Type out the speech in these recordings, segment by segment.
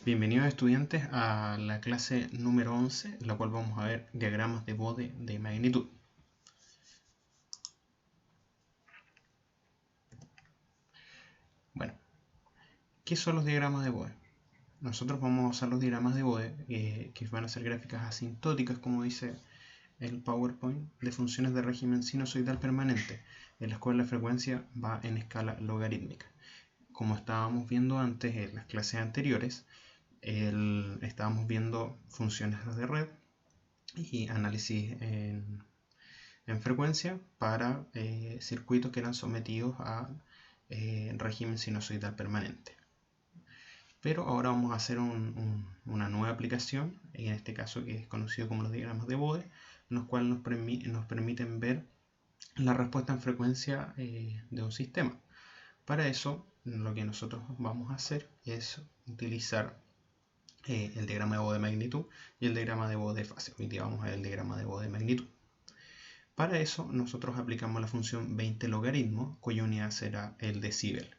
Bienvenidos estudiantes a la clase número 11, en la cual vamos a ver diagramas de Bode de magnitud. Bueno, ¿qué son los diagramas de Bode? Nosotros vamos a usar los diagramas de Bode, que van a ser gráficas asintóticas, como dice el PowerPoint, de funciones de régimen sinusoidal permanente, en las cuales la frecuencia va en escala logarítmica. Como estábamos viendo antes en las clases anteriores, estábamos viendo funciones de red y análisis en frecuencia para circuitos que eran sometidos a régimen sinusoidal permanente. Pero ahora vamos a hacer una nueva aplicación, en este caso que es conocido como los diagramas de Bode, en los cuales nos permiten ver la respuesta en frecuencia de un sistema. Para eso, lo que nosotros vamos a hacer es utilizar el diagrama de Bode de magnitud y el diagrama de Bode de fase. Hoy día vamos a ver el diagrama de Bode de magnitud. Para eso nosotros aplicamos la función 20 logaritmo, cuya unidad será el decibel.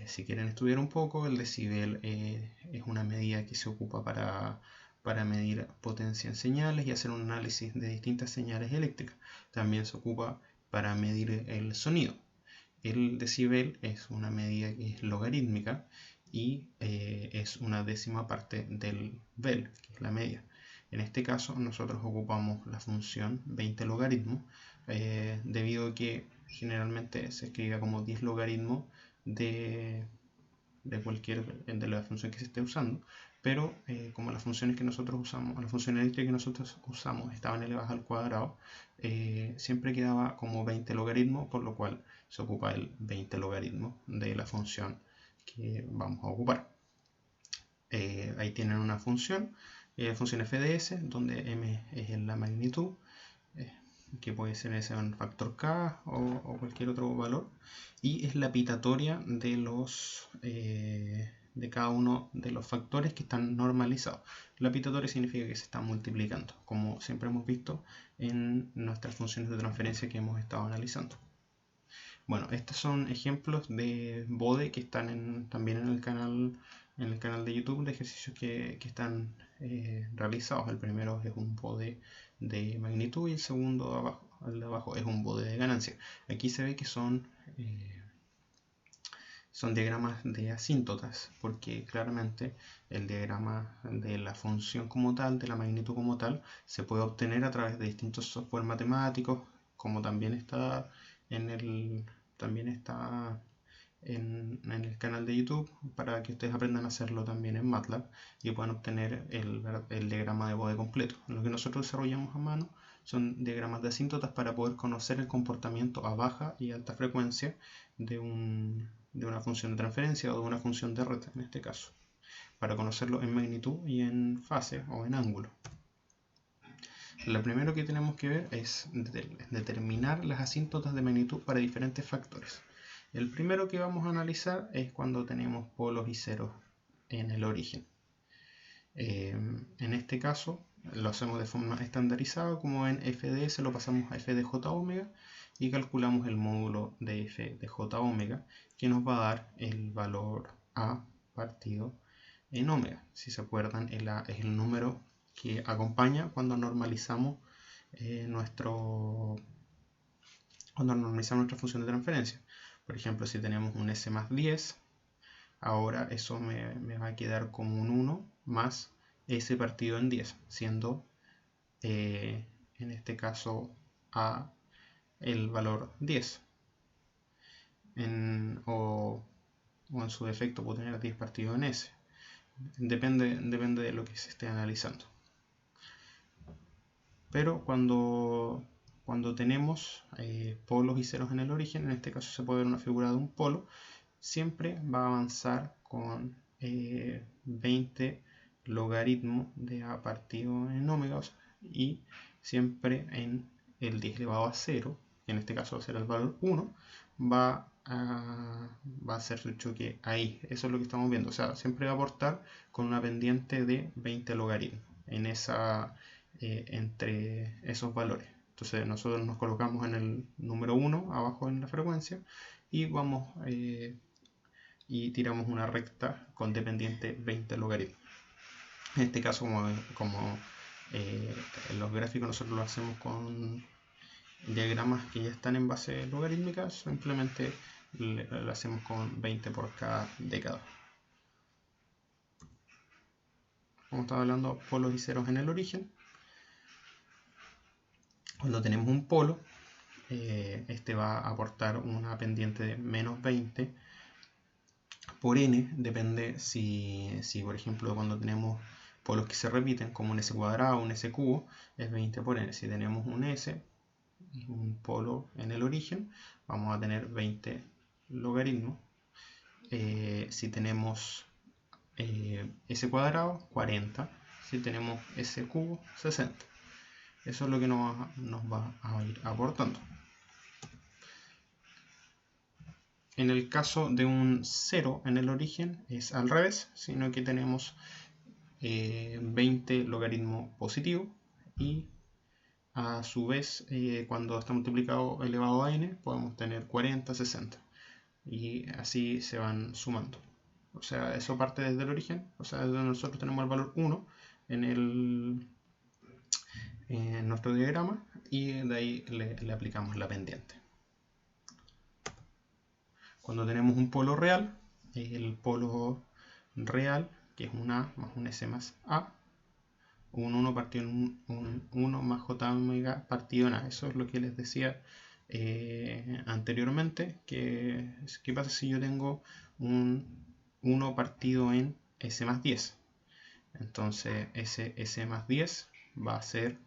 Si quieren estudiar un poco, el decibel es una medida que se ocupa para medir potencia en señales y hacer un análisis de distintas señales eléctricas. También se ocupa para medir el sonido. El decibel es una medida que es logarítmica y es una décima parte del bel, que es la media. En este caso nosotros ocupamos la función 20 logaritmo debido a que generalmente se escribe como 10 logaritmo de cualquier de la función que se esté usando, pero como las funciones que nosotros usamos, la función eléctrica que nosotros usamos estaban elevadas al cuadrado, siempre quedaba como 20 logaritmos, por lo cual se ocupa el 20 logaritmo de la función que vamos a ocupar. Ahí tienen una función fds, donde m es la magnitud, que puede ser ese un factor k o cualquier otro valor, y es la pitatoria de de cada uno de los factores que están normalizados. La pitatoria significa que se están multiplicando, como siempre hemos visto en nuestras funciones de transferencia que hemos estado analizando. Bueno, estos son ejemplos de Bode que están también en el canal de YouTube de ejercicios que están realizados. El primero es un Bode de magnitud y el segundo el de abajo es un Bode de ganancia. Aquí se ve que son diagramas de asíntotas, porque claramente el diagrama de la función como tal, de la magnitud como tal, se puede obtener a través de distintos software matemáticos, como también está en el canal de YouTube, para que ustedes aprendan a hacerlo también en MATLAB y puedan obtener el diagrama de Bode completo. Lo que nosotros desarrollamos a mano son diagramas de asíntotas para poder conocer el comportamiento a baja y alta frecuencia de una función de transferencia o de una función de red en este caso, para conocerlo en magnitud y en fase o en ángulo. Lo primero que tenemos que ver es determinar las asíntotas de magnitud para diferentes factores. El primero que vamos a analizar es cuando tenemos polos y ceros en el origen. En este caso lo hacemos de forma estandarizada, como en FDS lo pasamos a f de j omega y calculamos el módulo de f de j omega, que nos va a dar el valor a partido en omega. Si se acuerdan, el a es el número que acompaña cuando normalizamos nuestra función de transferencia. Por ejemplo, si tenemos un s más 10, ahora eso me va a quedar como un 1 más s partido en 10, siendo en este caso a el valor 10. O en su defecto puedo tener 10 partido en s. Depende de lo que se esté analizando. Pero cuando tenemos polos y ceros en el origen, en este caso se puede ver una figura de un polo, siempre va a avanzar con 20 logaritmos de a partido en omega, y siempre en el 10 elevado a 0, que en este caso será el valor 1, va a hacer su choque ahí. Eso es lo que estamos viendo. O sea, siempre va a aportar con una pendiente de 20 logaritmos entre esos valores. Entonces nosotros nos colocamos en el número 1 abajo en la frecuencia y vamos y tiramos una recta con dependiente 20 logaritmos. En este caso, como en los gráficos nosotros lo hacemos con diagramas que ya están en base logarítmica, simplemente lo hacemos con 20 por cada década. Como estaba hablando, polos y ceros en el origen. Cuando tenemos un polo, este va a aportar una pendiente de menos 20 por n. Depende si por ejemplo, cuando tenemos polos que se repiten, como un s cuadrado o un s cubo, es 20 por n. Si tenemos un s, un polo en el origen, vamos a tener 20 logaritmos. Si tenemos s cuadrado, 40. Si tenemos s cubo, 60. Eso es lo que nos va a ir aportando. En el caso de un 0 en el origen es al revés, sino que tenemos 20 logaritmo positivo y a su vez cuando está multiplicado elevado a n podemos tener 40, 60 y así se van sumando. O sea, eso parte desde el origen, o sea, desde donde nosotros tenemos el valor 1 en nuestro diagrama y de ahí le aplicamos la pendiente. Cuando tenemos un polo real, el polo real, que es un A más un S más A, un 1 partido en un 1 más J omega partido en A. Eso es lo que les decía anteriormente. ¿Qué pasa si yo tengo un 1 partido en S más 10? Entonces ese S más 10 va a ser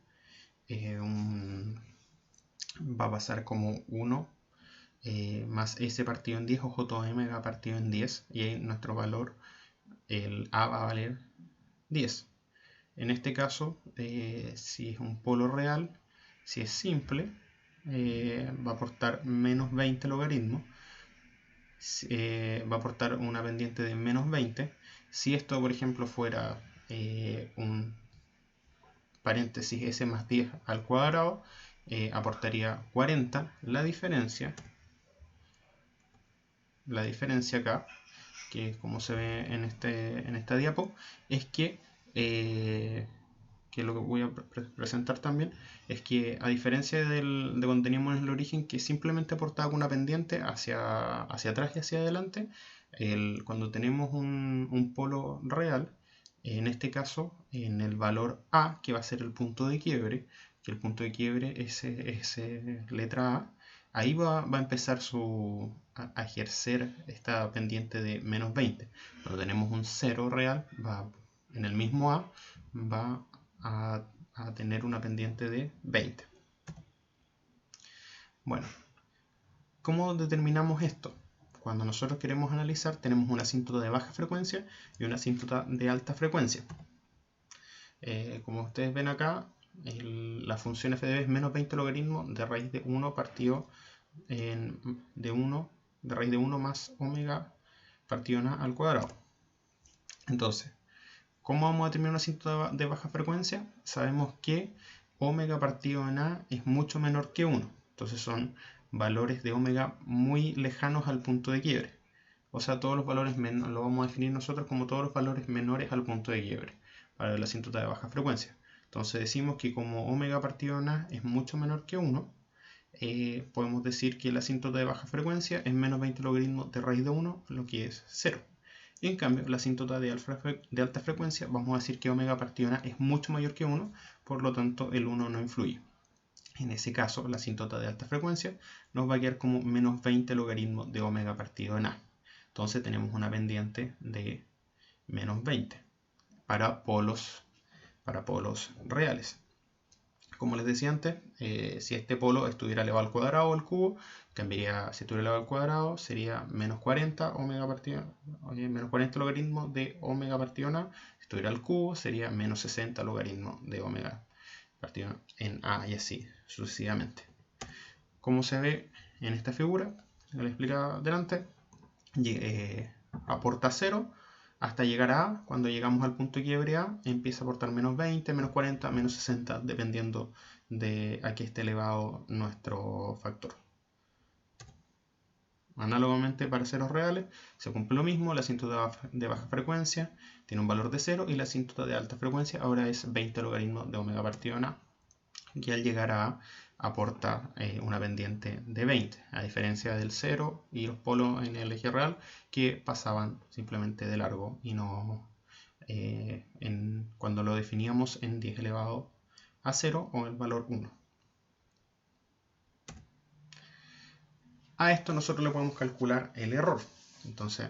va a pasar como 1 más S partido en 10 o J omega partido en 10, y ahí nuestro valor, el A, va a valer 10. En este caso, si es un polo real, si es simple, va a aportar menos 20 logaritmos, va a aportar una pendiente de menos 20. Si esto, por ejemplo, fuera un paréntesis S más 10 al cuadrado, aportaría 40. La diferencia acá, que como se ve en esta diapo, es que lo que voy a presentar también es que, a diferencia de cuando teníamos en el origen, que simplemente aportaba con una pendiente hacia atrás y hacia adelante, cuando tenemos un polo real, en este caso, en el valor A, que va a ser el punto de quiebre, que el punto de quiebre es letra A, ahí va a empezar a ejercer esta pendiente de menos 20. Cuando tenemos un 0 real, en el mismo A va a tener una pendiente de 20. Bueno, ¿cómo determinamos esto? Cuando nosotros queremos analizar, tenemos una asíntota de baja frecuencia y una asíntota de alta frecuencia. Como ustedes ven acá, la función f de b es menos 20 logaritmos de raíz de 1 partido de raíz de 1 más omega partido en a al cuadrado. Entonces, ¿cómo vamos a determinar una asíntota de baja frecuencia? Sabemos que omega partido en a es mucho menor que 1. Entonces son valores de omega muy lejanos al punto de quiebre. O sea, todos los valores lo vamos a definir nosotros como todos los valores menores al punto de quiebre para la asíntota de baja frecuencia. Entonces decimos que como omega partido en a es mucho menor que 1, podemos decir que la asíntota de baja frecuencia es menos 20 logaritmos de raíz de 1, lo que es 0. Y en cambio, la asíntota de alta frecuencia, vamos a decir que omega partido en a es mucho mayor que 1, por lo tanto el 1 no influye. En ese caso, la asíntota de alta frecuencia nos va a quedar como menos 20 logaritmos de omega partido en a. Entonces tenemos una pendiente de menos 20 para polos reales. Como les decía antes, si este polo estuviera elevado al cuadrado o al cubo, cambiaría. Si estuviera elevado al cuadrado, sería menos 40 omega partido, menos 40 logaritmos de omega partido en a. Si estuviera al cubo, sería menos 60 logaritmos de omega partido en a, y así sucesivamente. Como se ve en esta figura, que les explicaba delante, aporta 0 hasta llegar a A. Cuando llegamos al punto de quiebre A, empieza a aportar menos 20, menos 40, menos 60, dependiendo de a qué esté elevado nuestro factor. Análogamente para ceros reales se cumple lo mismo, la asíntota de baja frecuencia tiene un valor de 0 y la asíntota de alta frecuencia ahora es 20 logaritmos de omega partido en A, que al llegar a A aporta una pendiente de 20, a diferencia del 0 y los polos en el eje real que pasaban simplemente de largo y no cuando lo definíamos en 10 elevado a 0 o el valor 1. A esto nosotros le podemos calcular el error. Entonces,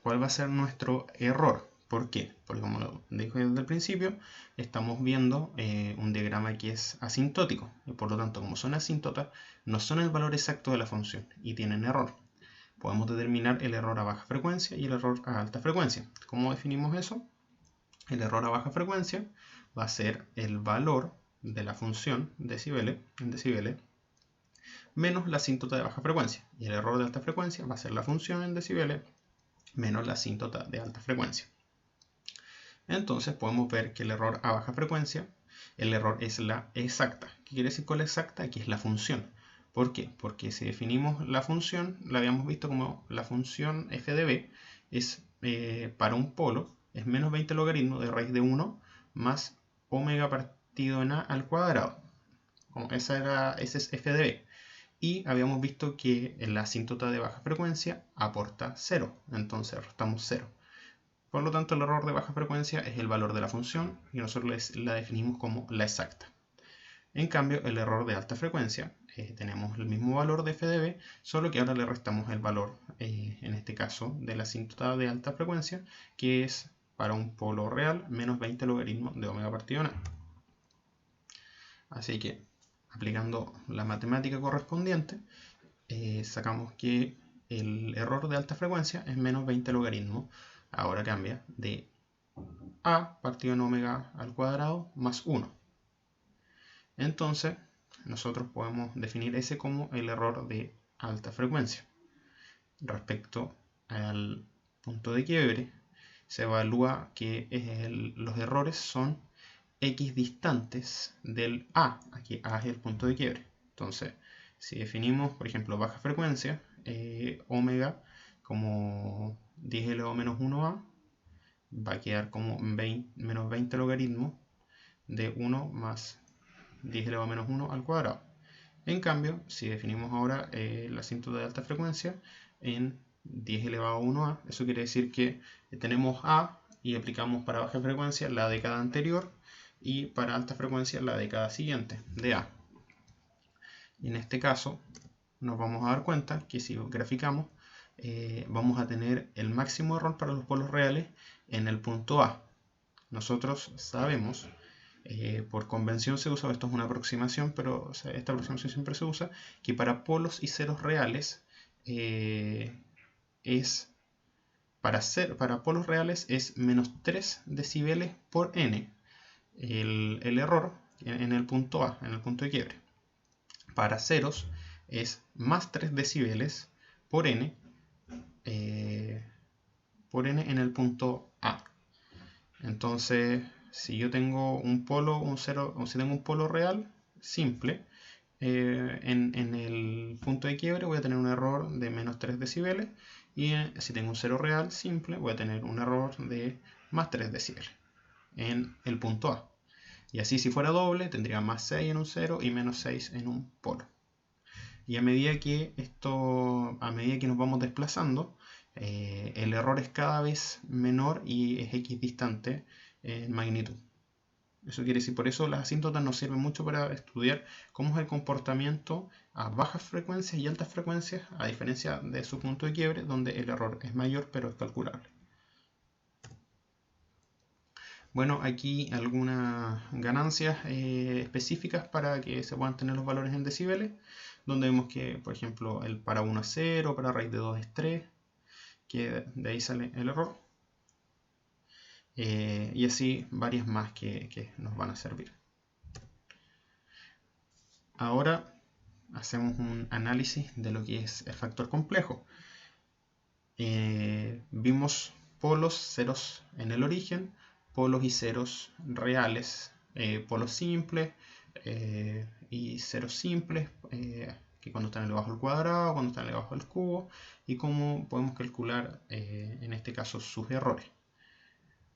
¿cuál va a ser nuestro error? ¿Por qué? Porque como lo dije desde el principio, estamos viendo un diagrama que es asintótico. Y por lo tanto, como son asíntotas, no son el valor exacto de la función y tienen error. Podemos determinar el error a baja frecuencia y el error a alta frecuencia. ¿Cómo definimos eso? El error a baja frecuencia va a ser el valor de la función decibeles en decibeles menos la asíntota de baja frecuencia. Y el error de alta frecuencia va a ser la función en decibeles menos la asíntota de alta frecuencia. Entonces podemos ver que el error a baja frecuencia, el error es la exacta. ¿Qué quiere decir con la exacta? Aquí es la función. ¿Por qué? Porque si definimos la función, la habíamos visto como la función f de b es para un polo, es menos 20 logaritmos de raíz de 1 más omega partido en a al cuadrado. Como ese es f de b. Y habíamos visto que la asíntota de baja frecuencia aporta 0, entonces restamos 0. Por lo tanto, el error de baja frecuencia es el valor de la función y nosotros la definimos como la exacta. En cambio, el error de alta frecuencia, tenemos el mismo valor de f de b, solo que ahora le restamos el valor, en este caso, de la asíntota de alta frecuencia, que es para un polo real menos 20 logaritmos de omega partido en a. Así que, aplicando la matemática correspondiente, sacamos que el error de alta frecuencia es menos 20 logaritmos. Ahora cambia de a partido en omega al cuadrado más 1. Entonces, nosotros podemos definir ese como el error de alta frecuencia. Respecto al punto de quiebre, se evalúa que los errores son x distantes del a. Aquí a es el punto de quiebre. Entonces, si definimos, por ejemplo, baja frecuencia, omega como 10 elevado a menos 1a, va a quedar como menos 20 logaritmos de 1 más 10 elevado a menos 1 al cuadrado. En cambio, si definimos ahora la asíntota de alta frecuencia en 10 elevado a 1a, eso quiere decir que tenemos a y aplicamos para baja frecuencia la década anterior y para alta frecuencia la década siguiente de a. Y en este caso nos vamos a dar cuenta que si graficamos, vamos a tener el máximo error para los polos reales en el punto A. Nosotros sabemos, por convención se usa, esto es una aproximación, pero esta aproximación siempre se usa, que para polos y ceros reales para polos reales es menos 3 decibeles por n el error en el punto A, en el punto de quiebre. Para ceros es más 3 decibeles por n en el punto A. Entonces, si yo tengo un polo, un cero, o si tengo un polo real simple, en el punto de quiebre voy a tener un error de menos 3 decibeles y si tengo un cero real simple voy a tener un error de más 3 decibeles en el punto A. Y así si fuera doble tendría más 6 en un 0 y menos 6 en un polo. Y a medida que nos vamos desplazando, el error es cada vez menor y es equidistante en magnitud. Eso quiere decir, por eso las asíntotas nos sirven mucho para estudiar cómo es el comportamiento a bajas frecuencias y altas frecuencias, a diferencia de su punto de quiebre, donde el error es mayor pero es calculable. Bueno, aquí algunas ganancias específicas para que se puedan tener los valores en decibeles, donde vemos que, por ejemplo, el para 1 es 0, para raíz de 2 es 3, que de ahí sale el error. Y así varias más que nos van a servir. Ahora hacemos un análisis de lo que es el factor complejo. Vimos polos, ceros en el origen, polos y ceros reales, polos simples y ceros simples, que que cuando están elevado al cuadrado, cuando están elevado al cubo, y cómo podemos calcular en este caso sus errores.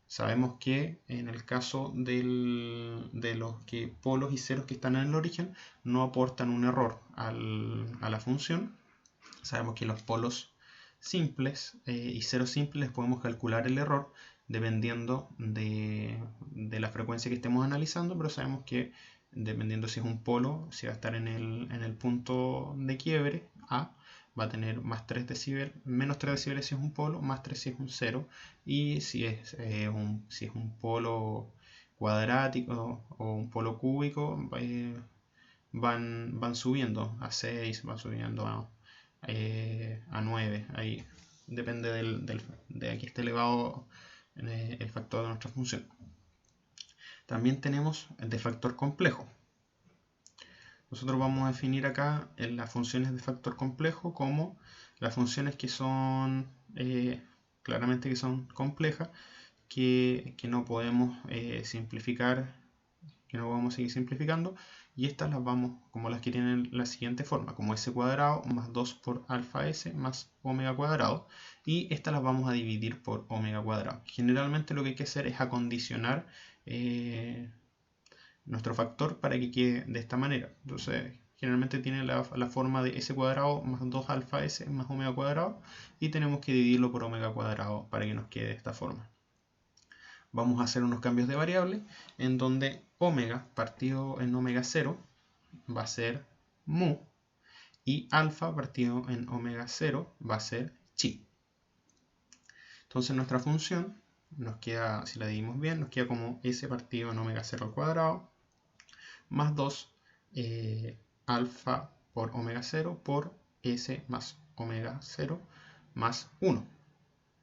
Sabemos que en el caso de los polos y ceros que están en el origen no aportan un error a la función. Sabemos que los polos simples y ceros simples podemos calcular el error dependiendo de la frecuencia que estemos analizando, pero sabemos que dependiendo si es un polo, si va a estar en el punto de quiebre A, va a tener más 3 decibeles, menos 3 decibeles si es un polo, más 3 si es un cero, y si es un polo cuadrático o un polo cúbico, van subiendo a 6, van subiendo a 9, ahí depende de aquí esté elevado el factor de nuestra función. También tenemos el de factor complejo. Nosotros vamos a definir acá en las funciones de factor complejo como las funciones que son claramente que son complejas, que no podemos simplificar, que no vamos a seguir simplificando, y estas las vamos como las que tienen la siguiente forma, como s cuadrado más 2 por alfa s más omega cuadrado, y estas las vamos a dividir por omega cuadrado. Generalmente lo que hay que hacer es acondicionar nuestro factor para que quede de esta manera. Entonces generalmente tiene la forma de s cuadrado más 2 alfa s más omega cuadrado, y tenemos que dividirlo por omega cuadrado para que nos quede de esta forma. Vamos a hacer unos cambios de variable en donde omega partido en omega 0 va a ser mu, y alfa partido en omega 0 va a ser chi. Entonces nuestra función nos queda, si la dividimos bien, nos queda como s partido en omega 0 al cuadrado más 2 alfa por omega 0 por s más omega 0 más 1.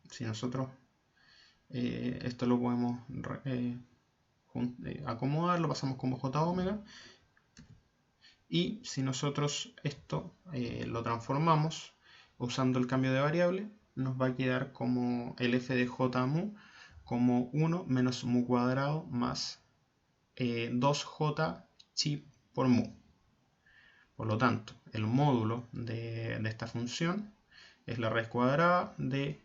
Si nosotros esto lo podemos acomodar, lo pasamos como j omega, y si nosotros esto lo transformamos usando el cambio de variable, nos va a quedar como el f de j mu como 1 menos mu cuadrado más 2j chi por mu. Por lo tanto, el módulo de esta función es la raíz cuadrada de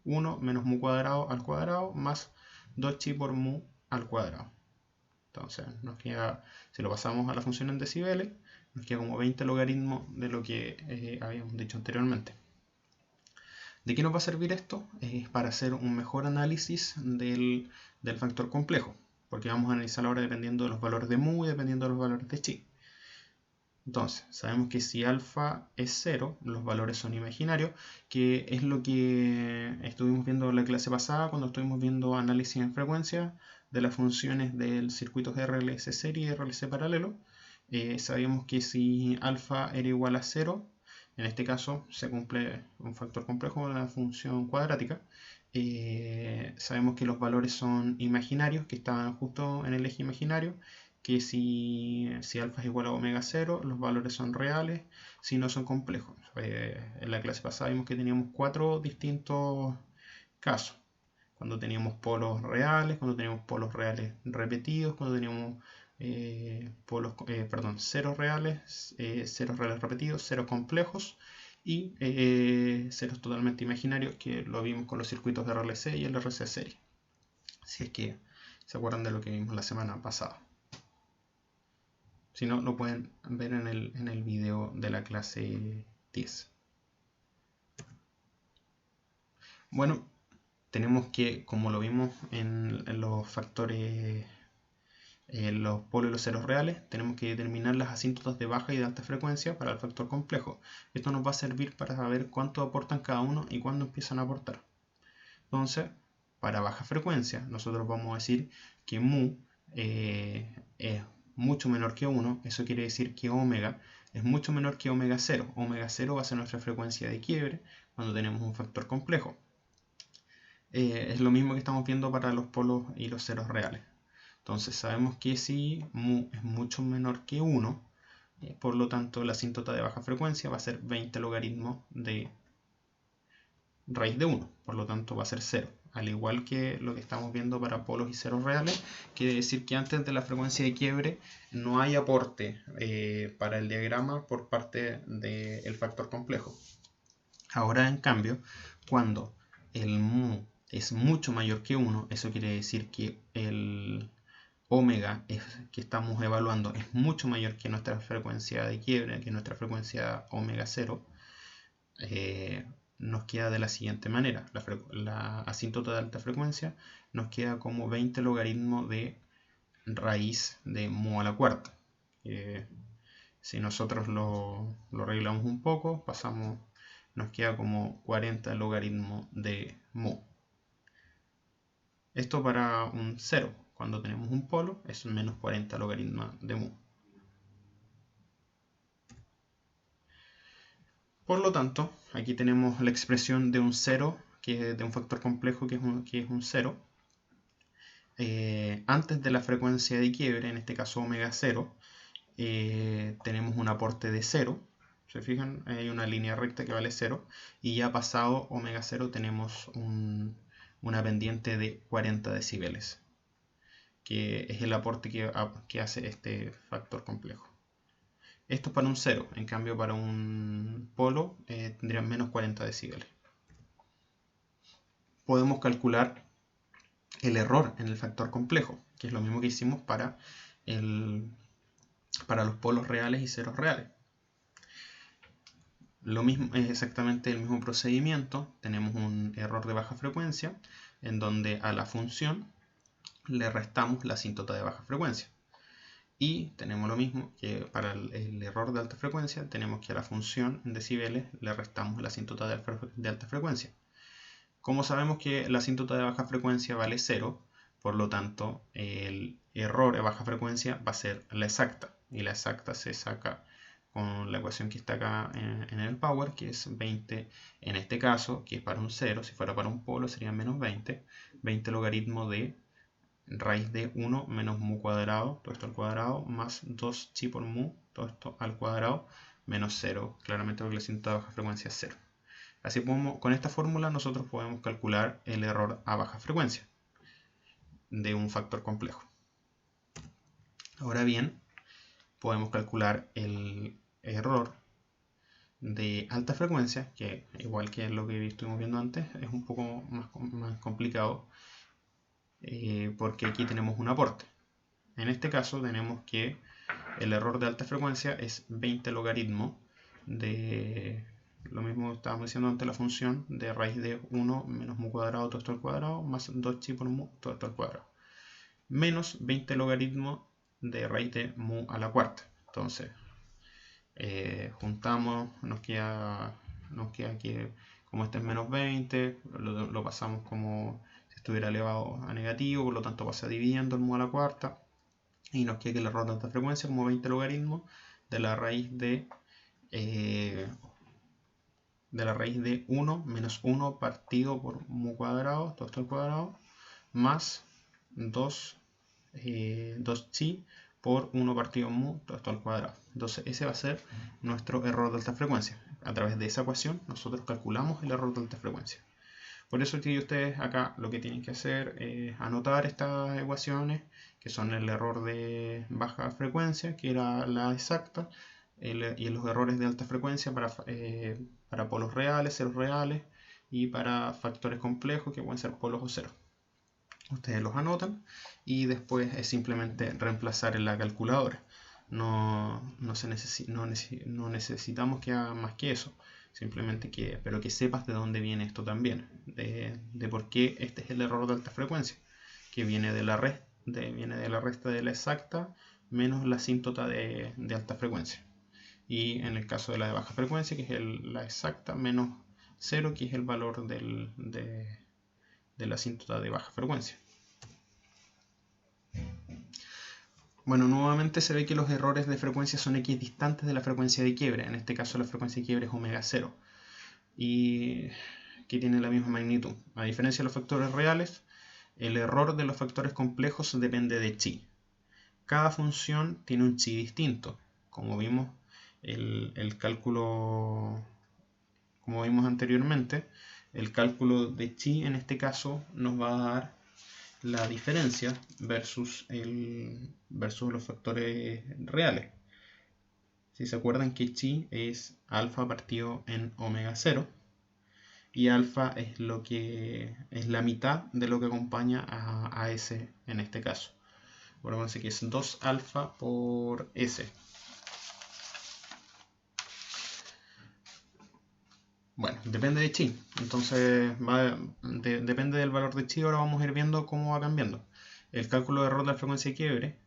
1 menos mu cuadrado al cuadrado más 2 chi por mu al cuadrado. Entonces nos queda, si lo pasamos a la función en decibeles, nos queda como 20 logaritmos de lo que habíamos dicho anteriormente. ¿De qué nos va a servir esto? Es para hacer un mejor análisis del factor complejo, porque vamos a analizar ahora dependiendo de los valores de mu y dependiendo de los valores de chi. Entonces, sabemos que si alfa es 0, los valores son imaginarios, que es lo que estuvimos viendo en la clase pasada cuando estuvimos viendo análisis en frecuencia de las funciones del circuito RLC serie y RLC paralelo. Sabíamos que si alfa era igual a 0, en este caso se cumple un factor complejo de la función cuadrática. Sabemos que los valores son imaginarios, que estaban justo en el eje imaginario, que si alfa es igual a omega 0, los valores son reales, si no son complejos. En la clase pasada vimos que teníamos 4 distintos casos. Cuando teníamos polos reales, cuando teníamos polos reales repetidos, cuando teníamos ceros reales repetidos, ceros complejos y ceros totalmente imaginarios, que lo vimos con los circuitos de RLC y el RC serie. Si es que se acuerdan de lo que vimos la semana pasada. Si no, lo pueden ver en el video de la clase 10. Bueno, tenemos que, como lo vimos en los factores, los polos y los ceros reales, tenemos que determinar las asíntotas de baja y de alta frecuencia para el factor complejo. Esto nos va a servir para saber cuánto aportan cada uno y cuándo empiezan a aportar. Entonces, para baja frecuencia, nosotros vamos a decir que mu es mucho menor que 1, eso quiere decir que omega es mucho menor que omega 0. Omega 0 va a ser nuestra frecuencia de quiebre cuando tenemos un factor complejo. Es lo mismo que estamos viendo para los polos y los ceros reales. Entonces sabemos que si mu es mucho menor que 1, por lo tanto la asíntota de baja frecuencia va a ser 20 logaritmos de raíz de 1, por lo tanto va a ser 0. al igual que lo que estamos viendo para polos y ceros reales, quiere decir que antes de la frecuencia de quiebre no hay aporte para el diagrama por parte del factor complejo. Ahora, en cambio, cuando el mu es mucho mayor que 1, eso quiere decir que el omega que estamos evaluando es mucho mayor que nuestra frecuencia de quiebre, que nuestra frecuencia omega 0, nos queda de la siguiente manera. La asíntota de alta frecuencia nos queda como 20 logaritmo de raíz de mu a la cuarta. Si nosotros lo arreglamos un poco, nos queda como 40 logaritmo de mu. Esto para un 0. Cuando tenemos un polo es menos 40 logaritmo de mu. Por lo tanto, aquí tenemos la expresión de un 0, de un factor complejo que es un 0. Antes de la frecuencia de quiebre, en este caso omega 0, tenemos un aporte de 0. ¿Se fijan? Hay una línea recta que vale 0. Y ya pasado omega 0 tenemos una pendiente de 40 decibeles, que es el aporte que hace este factor complejo. Esto es para un 0, en cambio para un polo tendrían menos 40 decibeles. Podemos calcular el error en el factor complejo, que es lo mismo que hicimos para los polos reales y ceros reales. Lo mismo, es exactamente el mismo procedimiento. Tenemos un error de baja frecuencia, en donde a la función le restamos la asíntota de baja frecuencia. Y tenemos lo mismo que para el error de alta frecuencia, tenemos que a la función en decibeles le restamos la asíntota de alta frecuencia. Como sabemos que la asíntota de baja frecuencia vale 0, por lo tanto el error de baja frecuencia va a ser la exacta. Y la exacta se saca con la ecuación que está acá en el power, que es 20 en este caso, que es para un 0. Si fuera para un polo sería menos 20. 20 logaritmo de raíz de 1 menos mu cuadrado, todo esto al cuadrado, más 2 chi por mu, todo esto al cuadrado, menos 0, claramente porque la asíntota de baja frecuencia es 0. Así con esta fórmula nosotros podemos calcular el error a baja frecuencia de un factor complejo. Ahora bien, podemos calcular el error de alta frecuencia, que igual que lo que estuvimos viendo antes, es un poco más complicado, porque aquí tenemos un aporte. En este caso tenemos que el error de alta frecuencia es 20 logaritmo de lo mismo que estábamos diciendo antes, la función de raíz de 1 menos mu cuadrado todo esto al cuadrado más 2 chi por mu todo esto al cuadrado, menos 20 logaritmo de raíz de mu a la cuarta. Entonces juntamos, nos queda que como este es menos 20, lo pasamos como si estuviera elevado a negativo, por lo tanto pasa dividiendo el mu a la cuarta, y nos queda que el error de alta frecuencia como 20 logaritmos de la raíz de 1 menos 1 partido por mu cuadrado, todo esto al cuadrado, más 2 chi por 1 partido mu, todo esto al cuadrado. Entonces ese va a ser nuestro error de alta frecuencia. A través de esa ecuación nosotros calculamos el error de alta frecuencia. Por eso que ustedes acá lo que tienen que hacer es anotar estas ecuaciones, que son el error de baja frecuencia, que era la exacta, y los errores de alta frecuencia para polos reales, ceros reales, y para factores complejos, que pueden ser polos o ceros. Ustedes los anotan y después es simplemente reemplazar en la calculadora. No necesitamos que hagan más que eso. Simplemente pero que sepas de dónde viene esto también, de por qué este es el error de alta frecuencia, que viene de la resta de la exacta menos la asíntota de alta frecuencia. Y en el caso de la de baja frecuencia, que es la exacta menos 0, que es el valor de la asíntota de baja frecuencia. Bueno, nuevamente se ve que los errores de frecuencia son equidistantes de la frecuencia de quiebre. En este caso la frecuencia de quiebre es omega 0 y que tiene la misma magnitud. A diferencia de los factores reales, el error de los factores complejos depende de chi. Cada función tiene un chi distinto. Como vimos, el cálculo, como vimos anteriormente, El cálculo de chi en este caso nos va a dar la diferencia versus los factores reales. Si se acuerdan que chi es alfa partido en omega 0 y alfa es es la mitad de lo que acompaña a S en este caso. Bueno, vamos a decir que es 2 alfa por S. Bueno, depende de chi. Entonces, depende del valor de chi. Ahora vamos a ir viendo cómo va cambiando. El cálculo de error de la frecuencia de quiebre,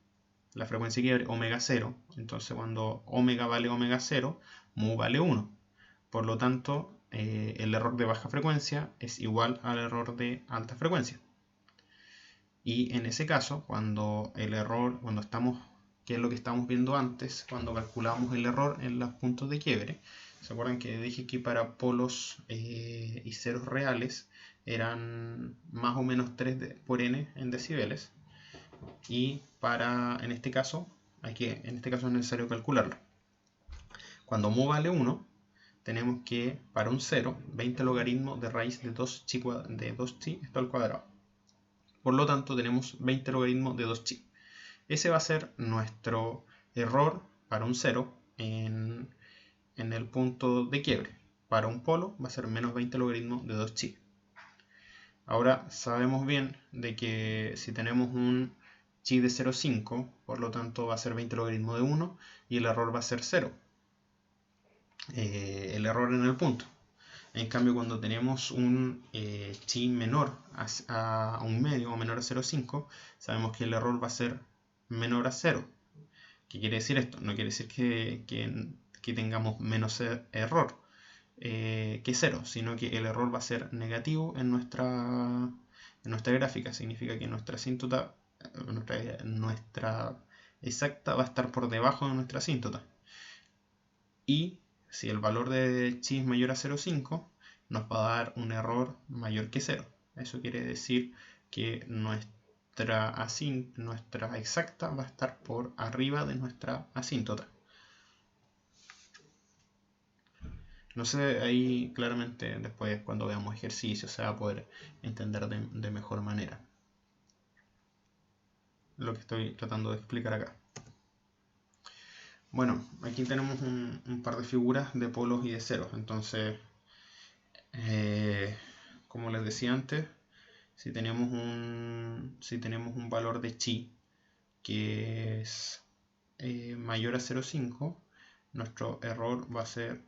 omega 0. Entonces, cuando omega vale omega 0, mu vale 1. Por lo tanto, el error de baja frecuencia es igual al error de alta frecuencia. Y en ese caso, que es lo que estamos viendo antes, cuando calculamos el error en los puntos de quiebre, ¿se acuerdan que dije que para polos y ceros reales eran más o menos 3 por n en decibeles? Y en este caso es necesario calcularlo. Cuando mu vale 1, tenemos que para un 0, 20 logaritmos de raíz de 2chi esto al cuadrado. Por lo tanto, tenemos 20 logaritmos de 2chi. Ese va a ser nuestro error para un 0 en el punto de quiebre. Para un polo va a ser menos 20 logaritmos de 2chi. Ahora sabemos bien de que si tenemos un chi de 0,5, por lo tanto va a ser 20 logaritmos de 1 y el error va a ser 0. El error en el punto. En cambio, cuando tenemos un chi menor a un medio o menor a 0,5, sabemos que el error va a ser menor a 0. ¿Qué quiere decir esto? No quiere decir que tengamos menos error que 0, sino que el error va a ser negativo en nuestra gráfica. Significa que nuestra asíntota, nuestra exacta va a estar por debajo de nuestra asíntota. Y si el valor de chi es mayor a 0,5, nos va a dar un error mayor que 0. Eso quiere decir que nuestra exacta va a estar por arriba de nuestra asíntota. No sé, ahí claramente después cuando veamos ejercicios se va a poder entender de mejor manera lo que estoy tratando de explicar acá. Bueno, aquí tenemos un par de figuras de polos y de ceros. Entonces, como les decía antes, si tenemos un valor de chi que es mayor a 0,5, nuestro error va a ser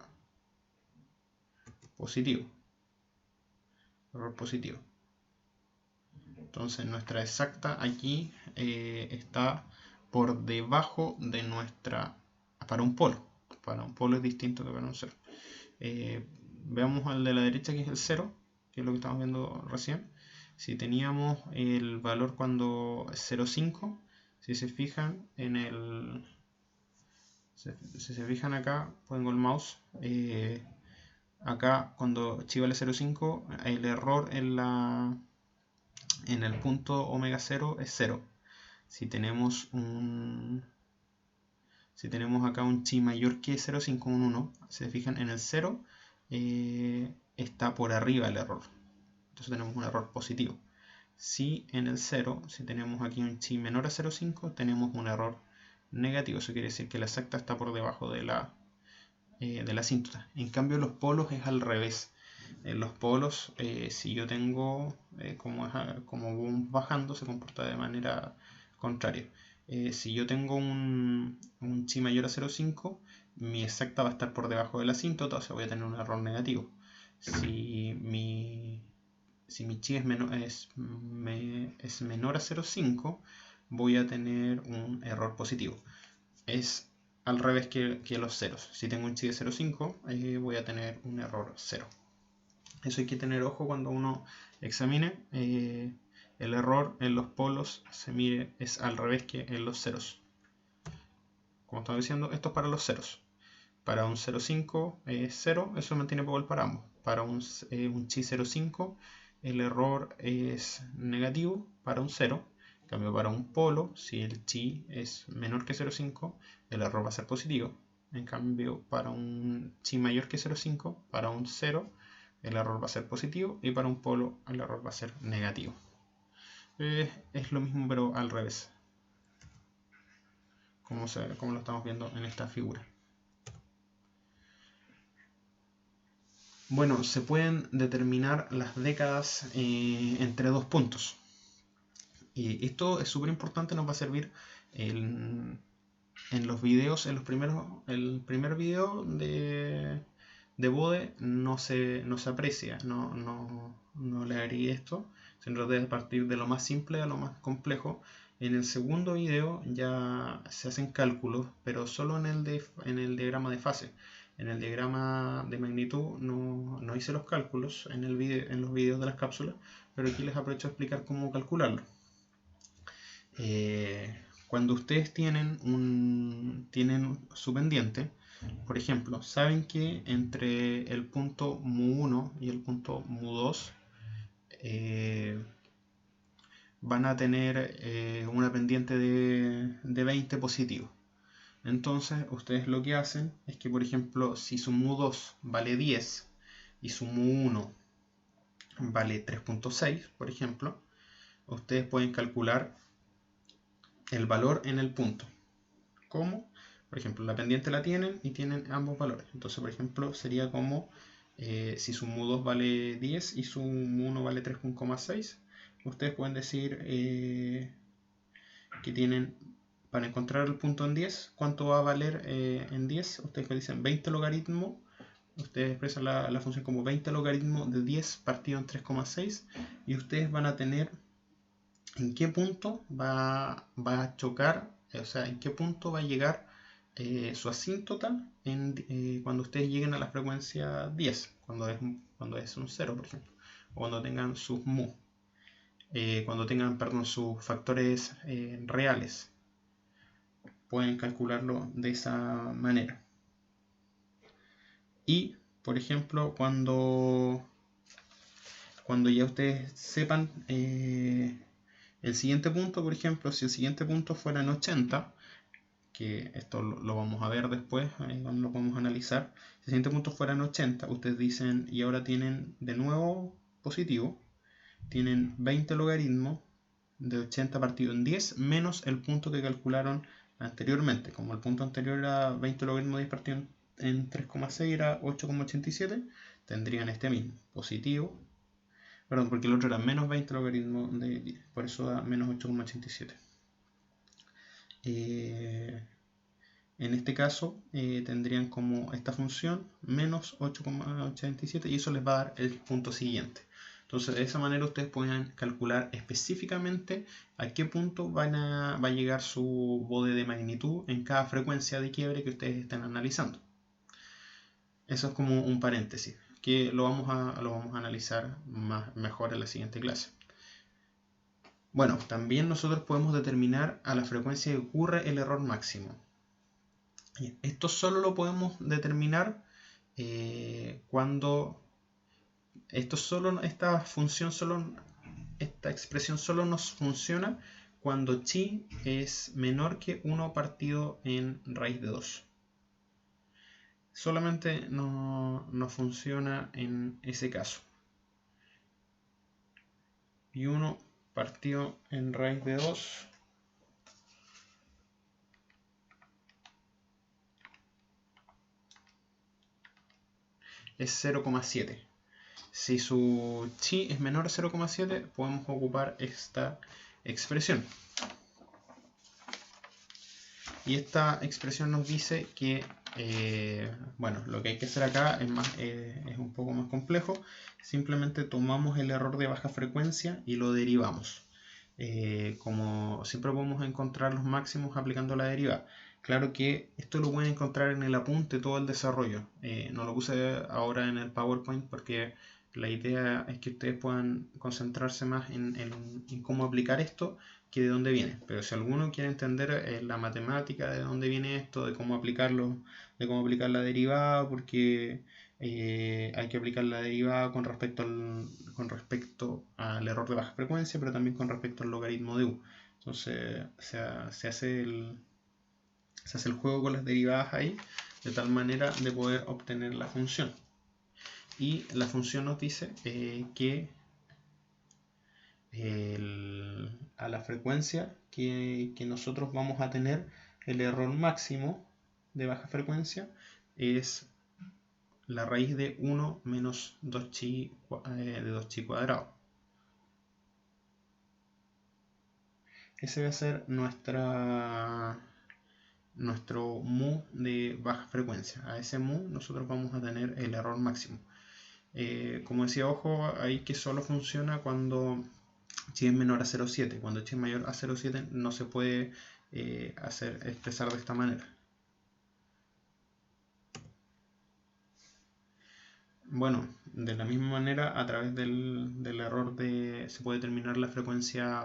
positivo. Error positivo. Entonces nuestra exacta aquí está por debajo de nuestra... Para un polo. Para un polo es distinto que para un cero. Veamos al de la derecha, que es el 0, que es lo que estamos viendo recién. Si teníamos el valor cuando es 0,5, si se fijan en el... Si se fijan acá, pongo el mouse. Acá cuando chi vale 0,5, el error en el punto omega 0 es 0. Si tenemos acá un chi mayor que 0,5, un 1, se fijan en el 0, está por arriba el error. Entonces tenemos un error positivo. Si en el 0, si tenemos aquí un chi menor a 0,5, tenemos un error negativo. Eso quiere decir que la exacta está por debajo de la asíntota. En cambio, los polos es al revés. En los polos, si yo tengo, como vamos bajando, se comporta de manera contraria. Si yo tengo un chi mayor a 0,5, mi exacta va a estar por debajo de la asíntota, o sea, voy a tener un error negativo. Si mi chi es menor a 0,5, voy a tener un error positivo. Es al revés que los ceros. Si tengo un chi de 0,5, voy a tener un error 0. Eso hay que tener ojo cuando uno examine. El error en los polos es al revés que en los ceros. Como estaba diciendo, esto es para los ceros. Para un 0,5 es 0, eso mantiene igual para ambos. Para un chi 0,5 el error es negativo para un 0. En cambio, para un polo, si el chi es menor que 0,5, el error va a ser positivo. En cambio, para un chi mayor que 0,5, para un 0, el error va a ser positivo y para un polo el error va a ser negativo. Es lo mismo pero al revés, como lo estamos viendo en esta figura. Bueno, se pueden determinar las décadas entre dos puntos. Y esto es súper importante, nos va a servir en los videos, el primer video de Bode no se aprecia, no le agregué esto, sino de partir de lo más simple a lo más complejo. En el segundo video ya se hacen cálculos, pero solo en el diagrama de fase. En el diagrama de magnitud no hice los cálculos en los videos de las cápsulas, pero aquí les aprovecho a explicar cómo calcularlo. Cuando ustedes tienen su pendiente, por ejemplo, saben que entre el punto mu1 y el punto mu2 van a tener una pendiente de 20 positivo. Entonces ustedes lo que hacen es que, por ejemplo, si su mu2 vale 10 y su mu1 vale 3.6, por ejemplo, ustedes pueden calcular el valor en el punto. ¿Cómo? Por ejemplo, la pendiente la tienen y tienen ambos valores. Entonces, por ejemplo, sería como si su mu2 vale 10 y su mu1 vale 3.6, ustedes pueden decir que tienen, para encontrar el punto en 10, ¿cuánto va a valer en 10? Ustedes dicen 20 logaritmo. Ustedes expresan la función como 20 logaritmo de 10 partido en 3,6 y ustedes van a tener en qué punto va a chocar, o sea, en qué punto va a llegar su asíntota cuando ustedes lleguen a la frecuencia 10, cuando es un 0, por ejemplo, o cuando tengan sus mu, cuando tengan, perdón, sus factores reales. Pueden calcularlo de esa manera. Y, por ejemplo, cuando ya ustedes sepan el siguiente punto, por ejemplo, si el siguiente punto fuera en 80, que esto lo vamos a ver después, cuando lo podemos analizar, si el siguiente punto fuera en 80, ustedes dicen, y ahora tienen de nuevo positivo, tienen 20 logaritmos de 80 partido en 10 menos el punto que calcularon anteriormente. Como el punto anterior era 20 logaritmos de 10 partido en 3,6 era 8,87, tendrían este mismo, positivo, perdón, porque el otro era menos 20 logaritmos de 10, por eso da menos 8,87. En este caso tendrían como esta función menos 8,87 y eso les va a dar el punto siguiente. Entonces de esa manera ustedes pueden calcular específicamente a qué punto va a llegar su Bode de magnitud en cada frecuencia de quiebre que ustedes estén analizando. Eso es como un paréntesis, que lo vamos a analizar mejor en la siguiente clase. Bueno, también nosotros podemos determinar a la frecuencia que ocurre el error máximo. Esto solo lo podemos determinar cuando esta expresión solo nos funciona cuando chi es menor que 1 partido en raíz de 2. Solamente no funciona en ese caso. Y 1 partido en raíz de 2 es 0,7. Si su chi es menor a 0,7, podemos ocupar esta expresión. Y esta expresión nos dice que, bueno, lo que hay que hacer acá es un poco más complejo. Simplemente tomamos el error de baja frecuencia y lo derivamos. Como siempre podemos encontrar los máximos aplicando la derivada. Claro que esto lo pueden encontrar en el apunte, todo el desarrollo. No lo puse ahora en el PowerPoint porque la idea es que ustedes puedan concentrarse más en cómo aplicar esto que de dónde viene. Pero si alguno quiere entender la matemática de dónde viene esto, de cómo aplicarlo, de cómo aplicar la derivada, porque hay que aplicar la derivada con respecto al error de baja frecuencia, pero también con respecto al logaritmo de u. Entonces se hace el juego con las derivadas ahí, de tal manera de poder obtener la función. Y la función nos dice que a la frecuencia que nosotros vamos a tener, el error máximo de baja frecuencia es la raíz de 1 menos 2chi de 2chi cuadrado. Ese va a ser nuestro mu de baja frecuencia. A ese mu nosotros vamos a tener el error máximo. Como decía, ojo, ahí que solo funciona cuando chi es menor a 0,7. Cuando chi es mayor a 0,7 no se puede expresar de esta manera. Bueno, de la misma manera, a través del error se puede determinar la frecuencia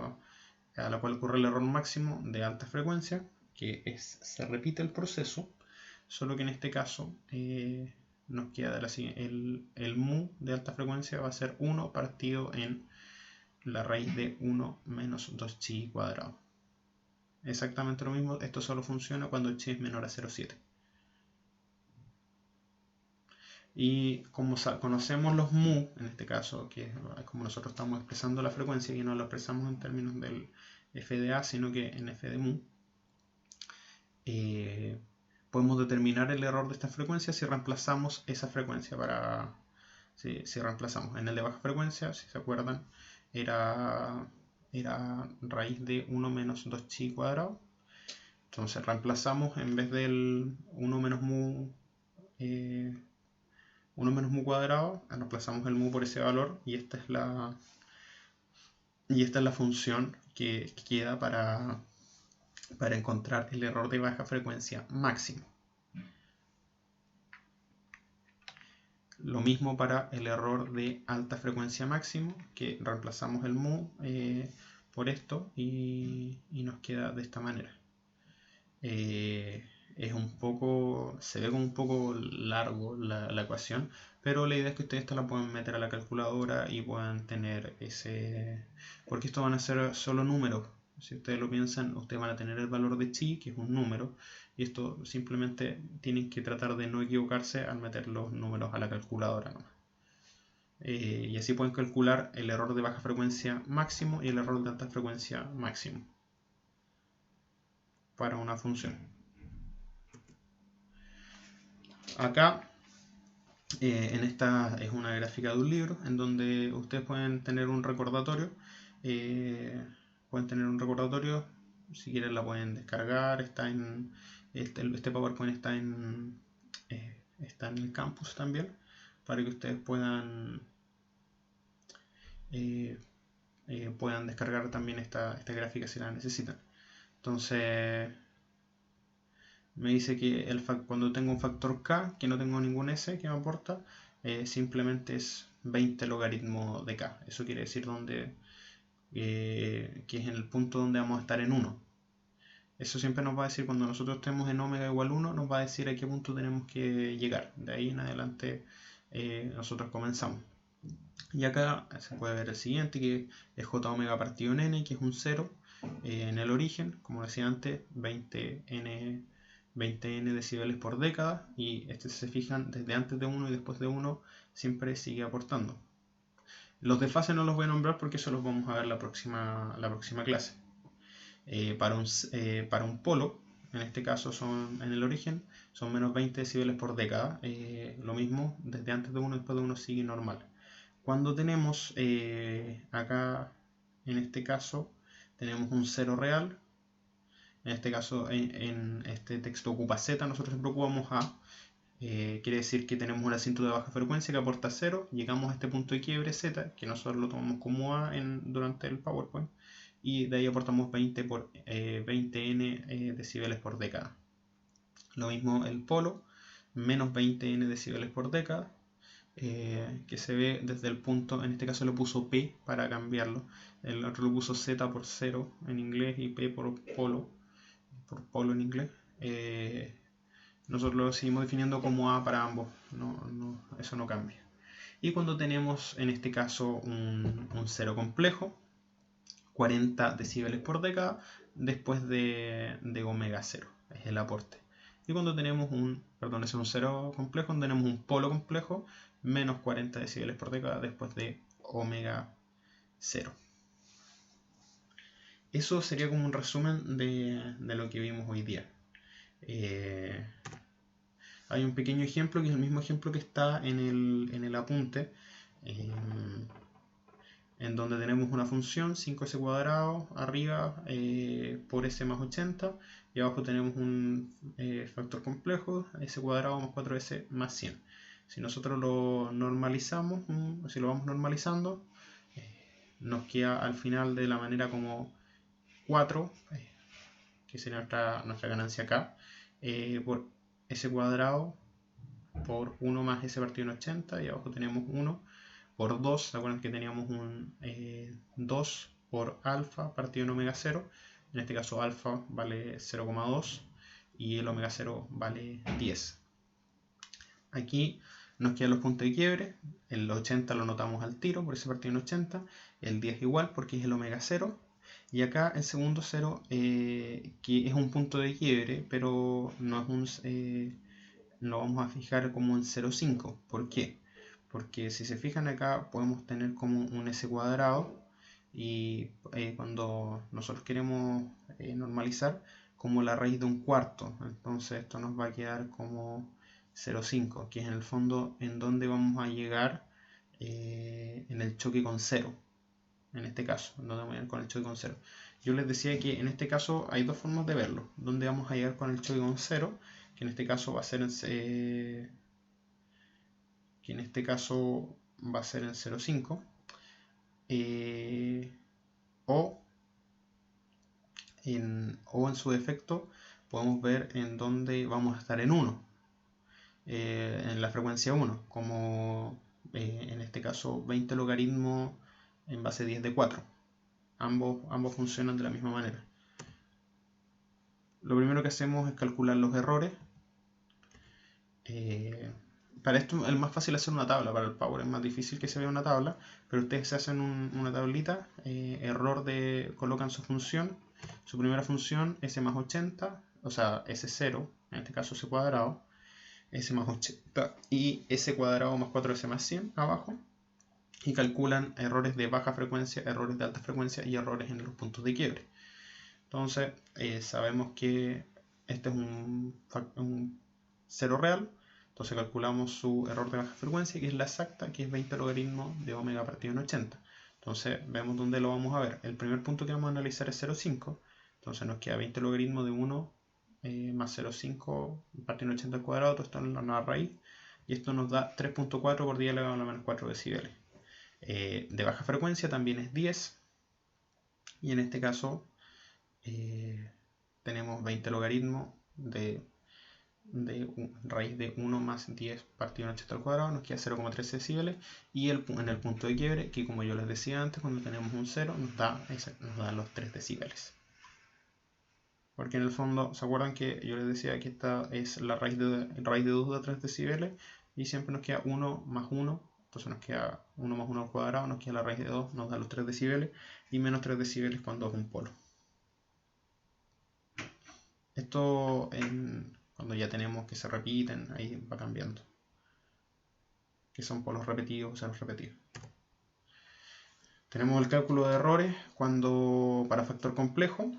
a la cual ocurre el error máximo de alta frecuencia, que se repite el proceso, solo que en este caso nos queda el mu de alta frecuencia va a ser 1 partido en la raíz de 1 menos 2chi cuadrado. Exactamente lo mismo, esto solo funciona cuando chi es menor a 0,7. Y como conocemos los mu, en este caso, que es como nosotros estamos expresando la frecuencia, y no lo expresamos en términos del f de a, sino que en f de mu, podemos determinar el error de esta frecuencia si reemplazamos esa frecuencia si reemplazamos en el de baja frecuencia, si se acuerdan, era raíz de 1 menos 2chi cuadrado. Entonces reemplazamos en vez del 1 menos mu 1 menos mu cuadrado, reemplazamos el mu por ese valor, y esta es la función que queda para encontrar el error de baja frecuencia máximo. Lo mismo para el error de alta frecuencia máximo, que reemplazamos el mu por esto y nos queda de esta manera. Se ve como un poco largo la ecuación, pero la idea es que ustedes la pueden meter a la calculadora y puedan tener porque esto van a ser solo números. Si ustedes lo piensan, ustedes van a tener el valor de chi, que es un número, y esto simplemente tienen que tratar de no equivocarse al meter los números a la calculadora nomás. Y así pueden calcular el error de baja frecuencia máximo y el error de alta frecuencia máximo para una función. Acá en esta es una gráfica de un libro en donde ustedes pueden tener un recordatorio. Si quieren la pueden descargar. Este PowerPoint está en el campus también, para que ustedes puedan descargar también esta gráfica si la necesitan. Entonces me dice que cuando tengo un factor k, que no tengo ningún s que me aporta, simplemente es 20 logaritmo de k. Eso quiere decir que es en el punto donde vamos a estar en 1. Eso siempre nos va a decir, cuando nosotros estemos en omega igual 1, nos va a decir a qué punto tenemos que llegar. De ahí en adelante nosotros comenzamos. Y acá se puede ver el siguiente, que es j omega partido en n, que es un 0 en el origen, como decía antes, 20n decibeles por década, y si se fijan, desde antes de 1 y después de 1 siempre sigue aportando. Los de fase no los voy a nombrar porque eso los vamos a ver la próxima clase. Para un polo, en este caso en el origen, son menos 20 decibeles por década. Lo mismo, desde antes de 1 y después de 1 sigue normal. Cuando tenemos acá, en este caso, tenemos un 0 real. En este caso, en este texto ocupa z, nosotros siempre ocupamos a. Quiere decir que tenemos un asiento de baja frecuencia que aporta 0. Llegamos a este punto de quiebre z, que nosotros lo tomamos como a durante el PowerPoint. Y de ahí aportamos 20n decibeles por década. Lo mismo el polo, menos 20n decibeles por década. Que se ve desde el punto, en este caso le puso P para cambiarlo, el otro lo puso Z por 0 en inglés y P por polo en inglés. Nosotros lo seguimos definiendo como A para ambos, eso no cambia. Y cuando tenemos en este caso un 0 complejo, 40 decibeles por década después de omega 0, es el aporte. Y cuando tenemos un 0 complejo, tenemos un polo complejo, menos 40 decibeles por década después de omega 0. Eso sería como un resumen de lo que vimos hoy día. Hay un pequeño ejemplo que es el mismo ejemplo que está en el apunte, en donde tenemos una función 5s cuadrado arriba por s más 80 y abajo tenemos un factor complejo s cuadrado más 4s más 100. Si nosotros lo normalizamos, si lo vamos normalizando, nos queda al final de la manera como 4, que sería nuestra ganancia acá, por s cuadrado por 1 más s partido en 80 y abajo tenemos 1 por 2, ¿se acuerdan que teníamos un 2 por alfa partido en omega 0? En este caso alfa vale 0,2 y el omega 0 vale 10. Aquí nos quedan los puntos de quiebre, el 80 lo notamos al tiro por ese partido en 80, el 10 igual porque es el omega 0, y acá el segundo 0 que es un punto de quiebre, pero no es lo vamos a fijar como en 0,5. ¿Por qué? Porque si se fijan acá podemos tener como un s cuadrado y cuando nosotros queremos normalizar como la raíz de un cuarto, entonces esto nos va a quedar como 0,5, que es en el fondo en donde vamos a llegar en el choque con 0. En este caso, en donde vamos a llegar con el choque con 0. Yo les decía que en este caso hay dos formas de verlo. Donde vamos a llegar con el choque con 0, que en este caso va a ser en 0,5, o en su defecto podemos ver en donde vamos a estar en 1, en la frecuencia 1, como en este caso 20 logaritmo en base 10 de 4. Ambos funcionan de la misma manera. Lo primero que hacemos es calcular los errores. Para esto es más fácil hacer una tabla, para el Power es más difícil que se vea una tabla, pero ustedes se hacen una tablita, colocan su función, su primera función, s más 80, o sea, s0, en este caso s cuadrado, s más 80 y s cuadrado más 4s más 100 abajo, y calculan errores de baja frecuencia, errores de alta frecuencia y errores en los puntos de quiebre. Entonces, sabemos que este es un cero real. Entonces calculamos su error de baja frecuencia, que es la exacta, que es 20 logaritmo de omega partido en 80. Entonces vemos dónde lo vamos a ver. El primer punto que vamos a analizar es 0,5. Entonces nos queda 20 logaritmo de 1 más 0,5 partido en 80 al cuadrado. Todo esto en la nueva raíz. Y esto nos da 3,4 por 10 elevado a la menos 4 decibeles. De baja frecuencia también es 10. Y en este caso tenemos 20 logaritmo de raíz de 1 más 10 partido en 80 al cuadrado, nos queda 0,13 decibeles, y en el punto de quiebre, que como yo les decía antes, cuando tenemos un 0 nos da los 3 decibeles. Porque en el fondo, ¿se acuerdan que yo les decía que esta es la raíz de 2 da 3 decibeles? Y siempre nos queda 1 más 1, entonces nos queda 1 más 1 al cuadrado, nos queda la raíz de 2, nos da los 3 decibeles, y menos 3 decibeles cuando es un polo. Esto cuando ya tenemos que se repiten, ahí va cambiando. Que son polos repetidos o ceros repetidos. Tenemos el cálculo de errores cuando para factor complejo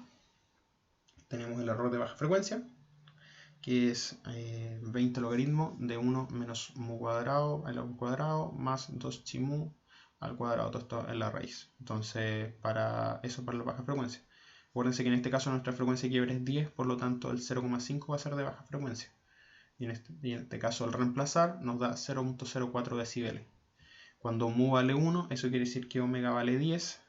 tenemos el error de baja frecuencia, que es 20 logaritmo de 1 menos mu cuadrado al cuadrado más 2 chi mu al cuadrado, todo esto en la raíz. Entonces, para la baja frecuencia. Acuérdense que en este caso nuestra frecuencia de quiebre es 10, por lo tanto el 0,5 va a ser de baja frecuencia. Y en este caso al reemplazar nos da 0,04 decibeles. Cuando mu vale 1, eso quiere decir que omega vale 10.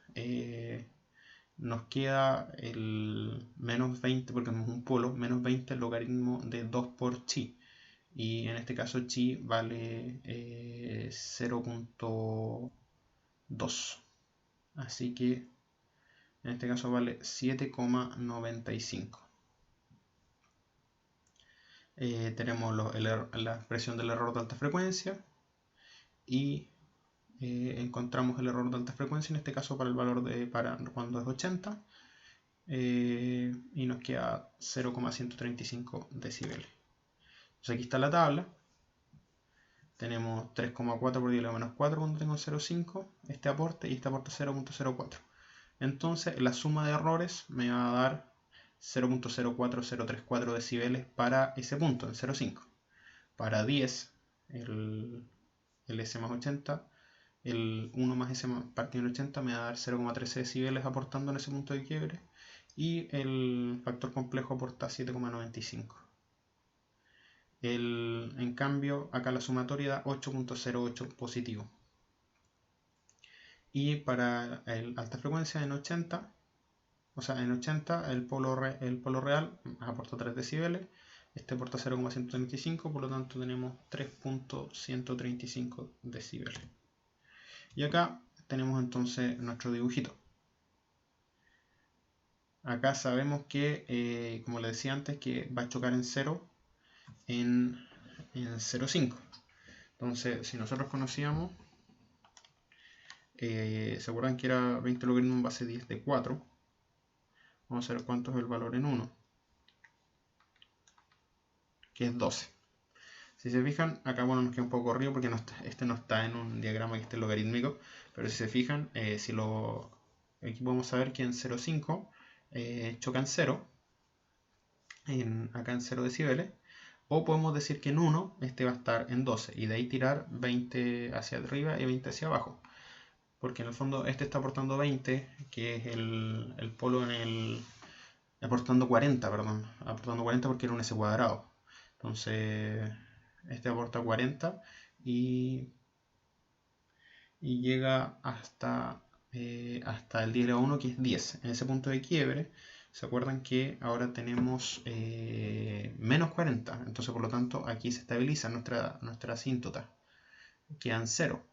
Nos queda el menos 20, porque es un polo, menos 20 el logaritmo de 2 por chi. Y en este caso chi vale 0,2. Así que en este caso vale 7,95. Tenemos la expresión del error de alta frecuencia y encontramos el error de alta frecuencia, en este caso para el valor para cuando es 80, y nos queda 0,135 decibeles. Entonces aquí está la tabla. tenemos 3,4 por 10 a la menos 4 cuando tengo 0,5, este aporte, y este aporte 0,04. Entonces la suma de errores me va a dar 0,04034 decibeles para ese punto, en 0,5. Para 10, el S más 80, el 1 más S partido en 80 me va a dar 0,13 decibeles aportando en ese punto de quiebre, y el factor complejo aporta 7,95. En cambio, acá la sumatoria da 8,08 positivo. Y para el alta frecuencia en 80, o sea, en 80 el polo real aporta 3 decibeles, este aporta 0,135, por lo tanto tenemos 3,135 decibeles. Y acá tenemos entonces nuestro dibujito. Acá sabemos que, como les decía antes, que va a chocar en 0 en 0,5. Entonces, si nosotros conocíamos, ¿se acuerdan que era 20 logaritmos en base 10 de 4? Vamos a ver cuánto es el valor en 1, que es 12. Si se fijan, acá bueno, nos queda un poco corrido porque este no está en un diagrama que esté logarítmico, pero si se fijan, aquí podemos saber que en 0,5 choca en 0, acá en 0 decibeles, o podemos decir que en 1 este va a estar en 12, y de ahí tirar 20 hacia arriba y 20 hacia abajo, porque en el fondo este está aportando 20, que es el polo aportando 40, perdón, aportando 40 porque era un S cuadrado. Entonces este aporta 40 y llega hasta el 10 a la 1, que es 10. En ese punto de quiebre, ¿se acuerdan que ahora tenemos menos 40? Entonces, por lo tanto, aquí se estabiliza nuestra asíntota. Quedan 0.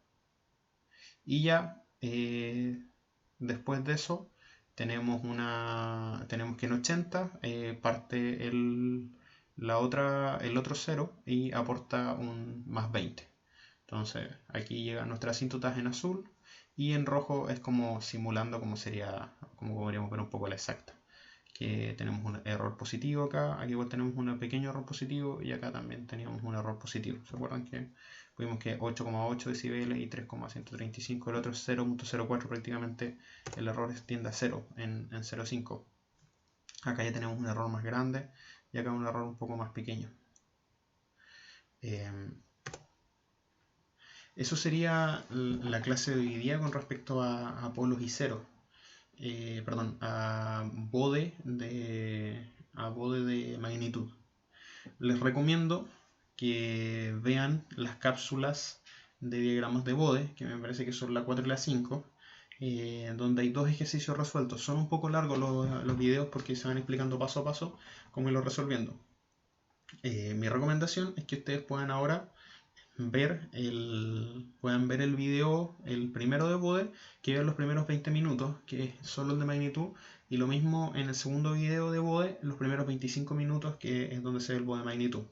Y ya después de eso, tenemos que en 80 parte el otro 0 y aporta un más 20. Entonces aquí llegan nuestras asíntotas en azul, y en rojo es como simulando como podríamos ver un poco la exacta. Que tenemos un error positivo acá, aquí igual tenemos un pequeño error positivo, y acá también teníamos un error positivo. ¿Se acuerdan que vimos que 8,8 decibeles y 3,135, el otro es 0,04, prácticamente el error tiende a 0 en 0,5. Acá ya tenemos un error más grande y acá un error un poco más pequeño. Eso sería la clase de hoy día con respecto a polos y ceros. Perdón, a bode de magnitud. Les recomiendo que vean las cápsulas de diagramas de bode, que me parece que son la 4 y la 5, donde hay 2 ejercicios resueltos. Son un poco largos los videos porque se van explicando paso a paso cómo irlo resolviendo. Mi recomendación es que ustedes puedan ahora puedan ver el video, el primero de bode, que vean los primeros 20 minutos, que es solo el de magnitud, y lo mismo en el segundo video de bode, los primeros 25 minutos, que es donde se ve el bode de magnitud.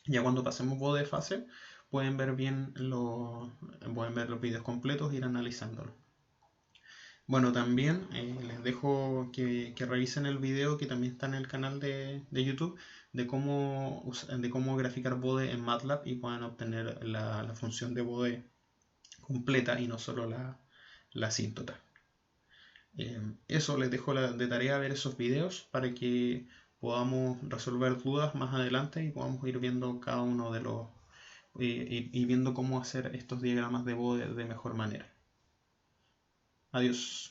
Ya cuando pasemos bode de fase, pueden ver los videos completos e ir analizándolo. Bueno, también les dejo que revisen el video que también está en el canal de YouTube de cómo graficar bode en MATLAB, y puedan obtener la función de bode completa y no solo la asíntota. Eso, les dejo de tarea ver esos videos para que podamos resolver dudas más adelante y podamos ir viendo cada uno de los y viendo cómo hacer estos diagramas de bode de mejor manera. Adiós.